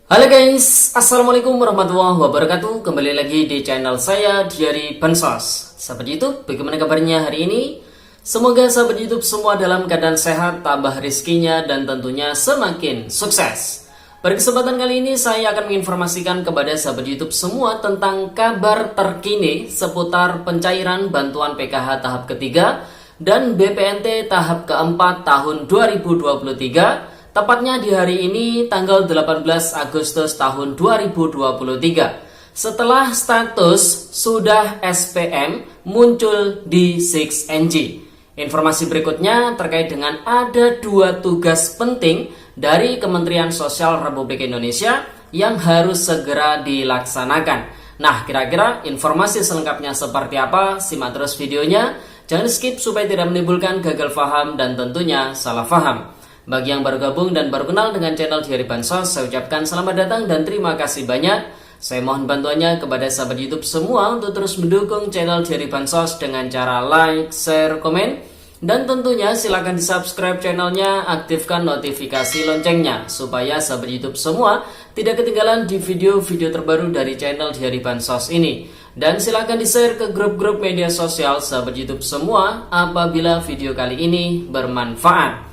Halo guys, Assalamualaikum warahmatullahi wabarakatuh. Kembali lagi di channel saya Diary Bansos. Sahabat YouTube, bagaimana kabarnya hari ini? Semoga sahabat YouTube semua dalam keadaan sehat, tambah rezekinya, dan tentunya semakin sukses. Pada kesempatan kali ini saya akan menginformasikan kepada sahabat YouTube semua tentang kabar terkini seputar pencairan bantuan PKH tahap ketiga dan BPNT tahap keempat tahun 2023. Tepatnya di hari ini tanggal 18 Agustus tahun 2023. Setelah status sudah SPM muncul di 6NG. Informasi berikutnya terkait dengan ada dua tugas penting dari Kementerian Sosial Republik Indonesia yang harus segera dilaksanakan. Nah, kira-kira informasi selengkapnya seperti apa? Simak terus videonya. Jangan skip supaya tidak menimbulkan gagal paham dan tentunya salah paham. Bagi yang baru gabung dan baru kenal dengan channel Diary Bansos, saya ucapkan selamat datang dan terima kasih banyak. Saya mohon bantuannya kepada sahabat YouTube semua untuk terus mendukung channel Diary Bansos dengan cara like, share, komen, dan tentunya silakan di subscribe channelnya, aktifkan notifikasi loncengnya supaya sahabat YouTube semua tidak ketinggalan di video-video terbaru dari channel Diary Bansos ini. Dan silakan di share ke grup-grup media sosial sahabat YouTube semua apabila video kali ini bermanfaat.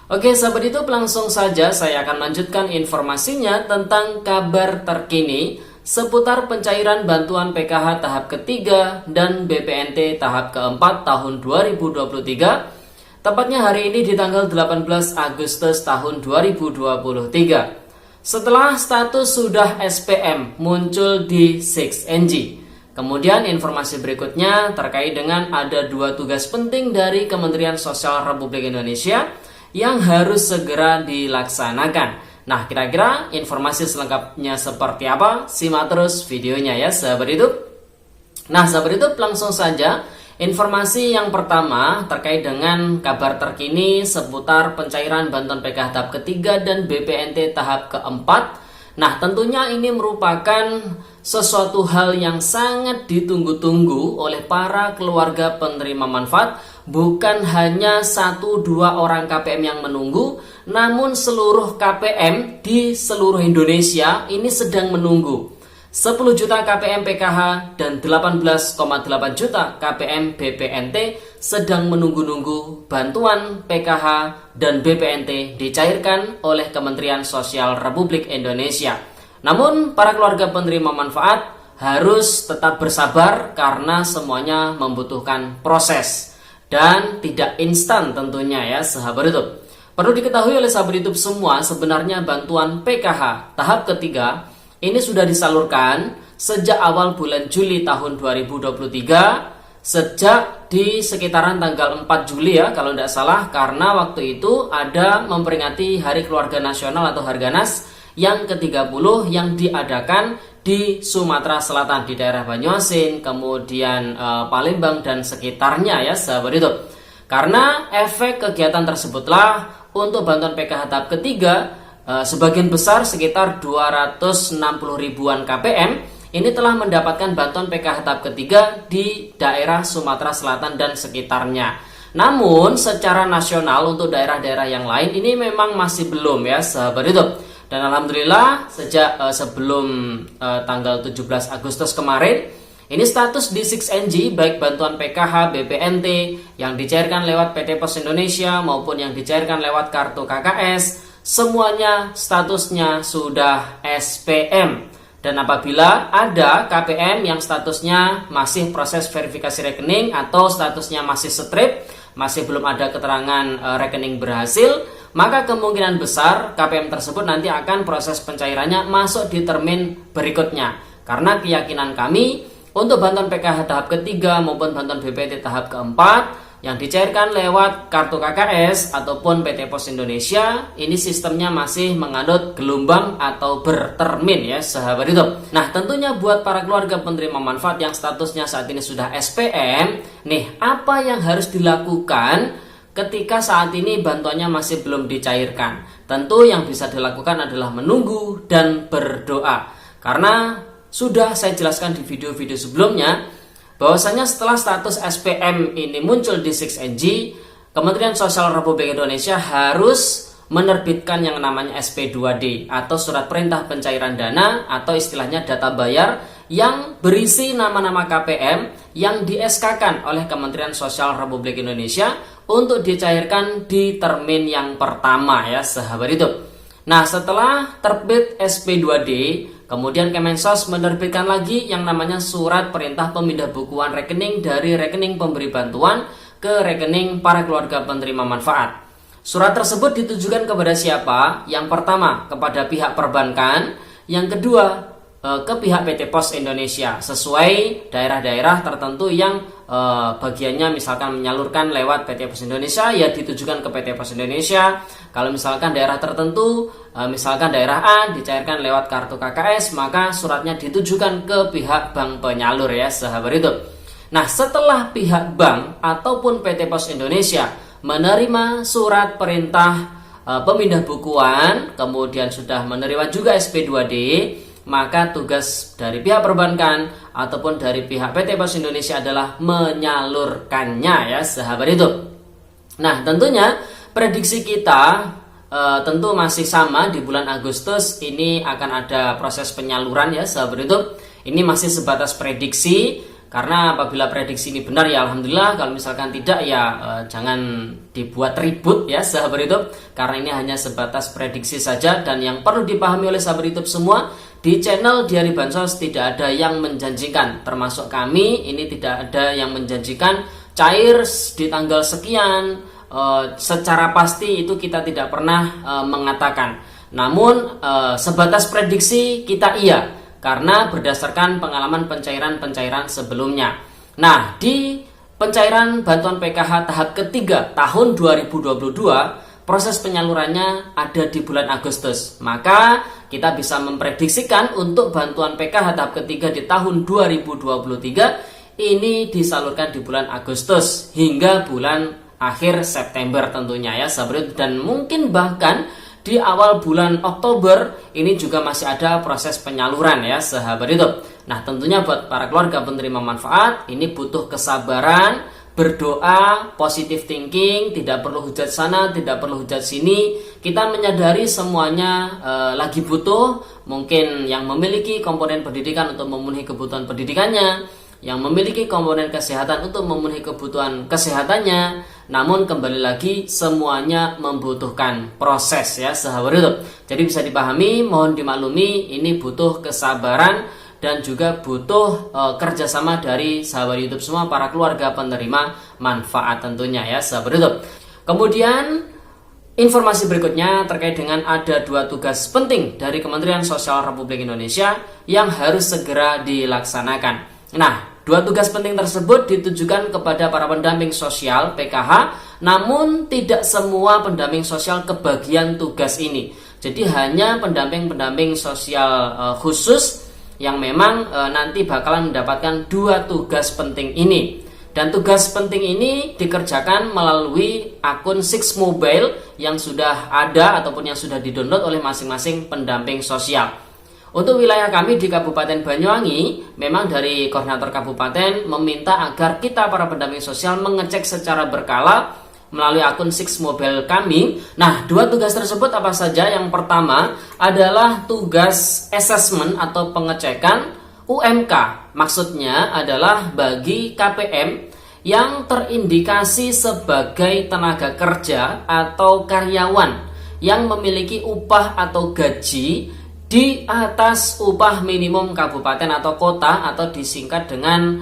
Oke sahabat YouTube, langsung saja saya akan lanjutkan informasinya tentang kabar terkini seputar pencairan bantuan PKH tahap ketiga dan BPNT tahap keempat tahun 2023. Tepatnya hari ini di tanggal 18 Agustus tahun 2023. Setelah status sudah SPM muncul di 6NG. Kemudian informasi berikutnya terkait dengan ada dua tugas penting dari Kementerian Sosial Republik Indonesia yang harus segera dilaksanakan. Nah, kira-kira informasi selengkapnya seperti apa? Simak terus videonya ya sahabat YouTube. Nah, sahabat YouTube, langsung saja informasi yang pertama terkait dengan kabar terkini seputar pencairan bantuan PKH tahap ketiga dan BPNT tahap keempat. Nah, tentunya ini merupakan sesuatu hal yang sangat ditunggu-tunggu oleh para keluarga penerima manfaat. Bukan hanya 1-2 orang KPM yang menunggu, namun seluruh KPM di seluruh Indonesia ini sedang menunggu. 10 juta KPM PKH dan 18,8 juta KPM BPNT sedang menunggu-nunggu bantuan PKH dan BPNT dicairkan oleh Kementerian Sosial Republik Indonesia. Namun para keluarga penerima manfaat harus tetap bersabar karena semuanya membutuhkan proses dan tidak instan tentunya ya sahabat YouTube. Perlu diketahui oleh sahabat YouTube semua, sebenarnya bantuan PKH tahap ketiga ini sudah disalurkan sejak awal bulan Juli tahun 2023, sejak di sekitaran tanggal 4 Juli ya kalau tidak salah, karena waktu itu ada memperingati Hari Keluarga Nasional atau Harganas yang ke-30 yang diadakan di Sumatera Selatan, di daerah Banyuasin, kemudian Palembang dan sekitarnya ya sahabat YouTube. Karena efek kegiatan tersebutlah untuk bantuan PKH tahap ketiga sebagian besar sekitar 260 ribuan KPM ini telah mendapatkan bantuan PKH tahap ketiga di daerah Sumatera Selatan dan sekitarnya. Namun secara nasional untuk daerah-daerah yang lain ini memang masih belum ya sahabat YouTube. Dan alhamdulillah sejak sebelum tanggal 17 Agustus kemarin, ini status di 6NG baik bantuan PKH, BPNT yang dicairkan lewat PT Pos Indonesia maupun yang dicairkan lewat kartu KKS, semuanya statusnya sudah SPM. Dan apabila ada KPM yang statusnya masih proses verifikasi rekening atau statusnya masih strip, masih belum ada keterangan rekening berhasil, maka kemungkinan besar KPM tersebut nanti akan proses pencairannya masuk di termin berikutnya. Karena keyakinan kami untuk bantuan PKH tahap ketiga maupun bantuan BPNT tahap keempat yang dicairkan lewat kartu KKS ataupun PT Pos Indonesia, ini sistemnya masih menganut gelombang atau bertermin ya sahabat YouTube. Nah, tentunya buat para keluarga penerima manfaat yang statusnya saat ini sudah SPM, nih apa yang harus dilakukan ketika saat ini bantuannya masih belum dicairkan? Tentu yang bisa dilakukan adalah menunggu dan berdoa. Karena sudah saya jelaskan di video-video sebelumnya bahwasanya setelah status SPM ini muncul di 6NG, Kementerian Sosial Republik Indonesia harus menerbitkan yang namanya SP2D atau surat perintah pencairan dana atau istilahnya data bayar yang berisi nama-nama KPM yang di-SK-kan oleh Kementerian Sosial Republik Indonesia untuk dicairkan di termin yang pertama ya sahabat hidup. Nah, setelah terbit SP2D, kemudian Kemensos menerbitkan lagi yang namanya surat perintah pemindah bukuan rekening dari rekening pemberi bantuan ke rekening para keluarga penerima manfaat. Surat tersebut ditujukan kepada siapa? Yang pertama, kepada pihak perbankan, yang kedua, ke pihak PT Pos Indonesia sesuai daerah-daerah tertentu yang bagiannya misalkan menyalurkan lewat PT Pos Indonesia ya ditujukan ke PT Pos Indonesia. Kalau misalkan daerah tertentu misalkan daerah A dicairkan lewat kartu KKS, maka suratnya ditujukan ke pihak bank penyalur ya sahabat itu. Nah, setelah pihak bank ataupun PT Pos Indonesia menerima surat perintah pemindah bukuan, kemudian sudah menerima juga SP2D, maka tugas dari pihak perbankan ataupun dari pihak PT Pos Indonesia adalah menyalurkannya ya sahabat itu. Nah, tentunya prediksi kita tentu masih sama di bulan Agustus ini akan ada proses penyaluran ya sahabat itu. Ini masih sebatas prediksi, karena apabila prediksi ini benar ya alhamdulillah, kalau misalkan tidak ya jangan dibuat ribut ya sahabat YouTube, karena ini hanya sebatas prediksi saja. Dan yang perlu dipahami oleh sahabat YouTube semua, di channel Diari Bansos tidak ada yang menjanjikan, termasuk kami ini tidak ada yang menjanjikan cair di tanggal sekian secara pasti, itu kita tidak pernah mengatakan. Namun sebatas prediksi kita iya, karena berdasarkan pengalaman pencairan-pencairan sebelumnya. Nah, di pencairan bantuan PKH tahap ketiga tahun 2022, proses penyalurannya ada di bulan Agustus. Maka kita bisa memprediksikan untuk bantuan PKH tahap ketiga di tahun 2023 ini disalurkan di bulan Agustus hingga bulan akhir September tentunya ya sahabat, dan mungkin bahkan di awal bulan Oktober ini juga masih ada proses penyaluran ya sahabat itu. Nah, tentunya buat para keluarga penerima manfaat ini butuh kesabaran, berdoa, positive thinking, tidak perlu hujat sana, tidak perlu hujat sini. Kita menyadari semuanya lagi butuh, mungkin yang memiliki komponen pendidikan untuk memenuhi kebutuhan pendidikannya, yang memiliki komponen kesehatan untuk memenuhi kebutuhan kesehatannya. Namun kembali lagi semuanya membutuhkan proses ya sahabat YouTube. Jadi bisa dipahami, mohon dimaklumi, ini butuh kesabaran dan juga butuh kerjasama dari sahabat YouTube semua, para keluarga penerima manfaat tentunya ya sahabat YouTube. Kemudian informasi berikutnya terkait dengan ada dua tugas penting dari Kementerian Sosial Republik Indonesia yang harus segera dilaksanakan. Nah, dua tugas penting tersebut ditujukan kepada para pendamping sosial PKH, namun tidak semua pendamping sosial kebagian tugas ini. Jadi hanya pendamping-pendamping sosial khusus yang memang nanti bakalan mendapatkan dua tugas penting ini. Dan tugas penting ini dikerjakan melalui akun Six Mobile yang sudah ada ataupun yang sudah didownload oleh masing-masing pendamping sosial. Untuk wilayah kami di Kabupaten Banyuwangi, memang dari koordinator kabupaten meminta agar kita para pendamping sosial mengecek secara berkala melalui akun Six Mobile kami. Nah, dua tugas tersebut apa saja? Yang pertama adalah tugas assessment atau pengecekan UMK. Maksudnya adalah bagi KPM yang terindikasi sebagai tenaga kerja atau karyawan yang memiliki upah atau gaji di atas upah minimum kabupaten atau kota atau disingkat dengan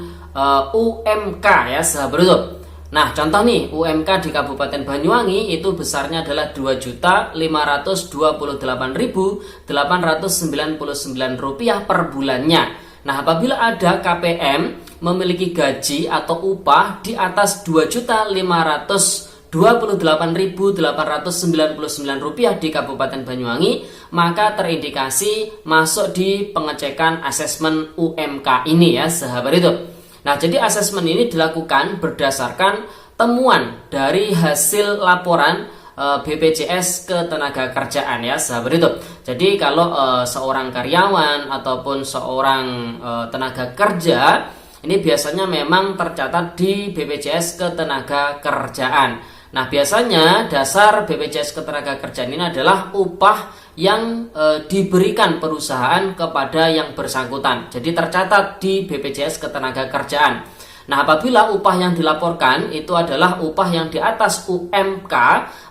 UMK ya sahabat YouTube. Nah, contoh nih, UMK di Kabupaten Banyuwangi itu besarnya adalah Rp2.528.899 per bulannya. Nah, apabila ada KPM memiliki gaji atau upah di atas Rp2.528.899 di Kabupaten Banyuwangi, maka terindikasi masuk di pengecekan asesmen UMK ini ya sahabat itu. Nah, jadi asesmen ini dilakukan berdasarkan temuan dari hasil laporan BPJS Ketenagakerjaan ya sahabat itu. Jadi kalau seorang karyawan ataupun seorang tenaga kerja ini biasanya memang tercatat di BPJS Ketenagakerjaan. Nah, biasanya dasar BPJS Ketenagakerjaan ini adalah upah yang diberikan perusahaan kepada yang bersangkutan. Jadi tercatat di BPJS Ketenagakerjaan. Nah, apabila upah yang dilaporkan itu adalah upah yang di atas UMK,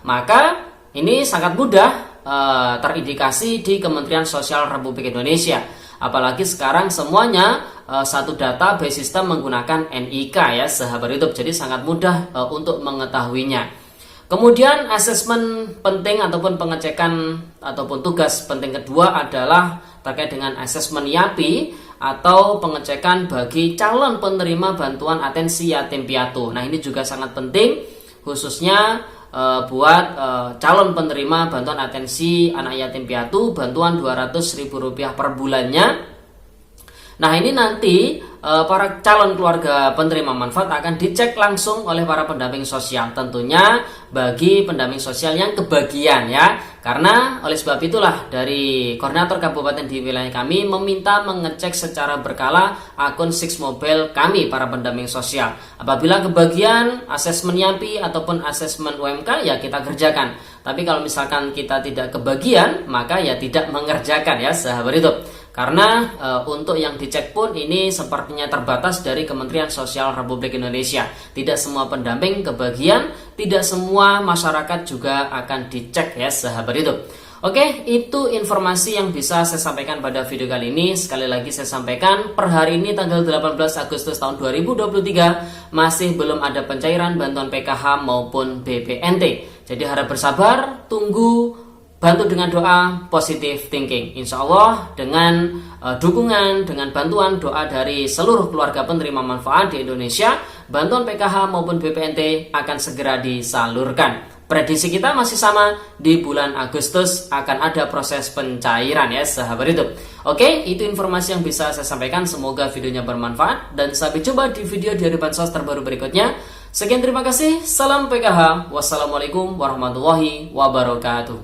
maka ini sangat mudah terindikasi di Kementerian Sosial Republik Indonesia. Apalagi sekarang semuanya satu data base system menggunakan NIK ya, sahabat YouTube. Jadi sangat mudah untuk mengetahuinya. Kemudian asesmen penting ataupun pengecekan ataupun tugas penting kedua adalah terkait dengan asesmen YAPI atau pengecekan bagi calon penerima bantuan atensi yatim piatu. Nah, ini juga sangat penting khususnya buat calon penerima bantuan atensi anak yatim piatu, bantuan Rp200.000 per bulannya. Nah, ini nanti para calon keluarga penerima manfaat akan dicek langsung oleh para pendamping sosial. Tentunya bagi pendamping sosial yang kebagian ya. Karena oleh sebab itulah dari koordinator kabupaten di wilayah kami meminta mengecek secara berkala akun Six Mobile kami para pendamping sosial. Apabila kebagian asesmen YAPI ataupun asesmen UMK ya kita kerjakan. Tapi kalau misalkan kita tidak kebagian maka ya tidak mengerjakan ya, sahabat YouTube. Karena untuk yang dicek pun ini sepertinya terbatas dari Kementerian Sosial Republik Indonesia. Tidak semua pendamping kebagian, tidak semua masyarakat juga akan dicek ya, sahabat YouTube. Oke, itu informasi yang bisa saya sampaikan pada video kali ini. Sekali lagi saya sampaikan, per hari ini tanggal 18 Agustus tahun 2023 masih belum ada pencairan bantuan PKH maupun BPNT. Jadi harap bersabar, tunggu, bantu dengan doa, positive thinking. Insya Allah dengan dukungan, dengan bantuan doa dari seluruh keluarga penerima manfaat di Indonesia, bantuan PKH maupun BPNT akan segera disalurkan. Prediksi kita masih sama, di bulan Agustus akan ada proses pencairan ya, sahabat YouTube. Oke, itu informasi yang bisa saya sampaikan. Semoga videonya bermanfaat dan sampai jumpa di video dari Bansos terbaru berikutnya. Sekian, terima kasih. Salam PKH. Wassalamualaikum warahmatullahi wabarakatuh.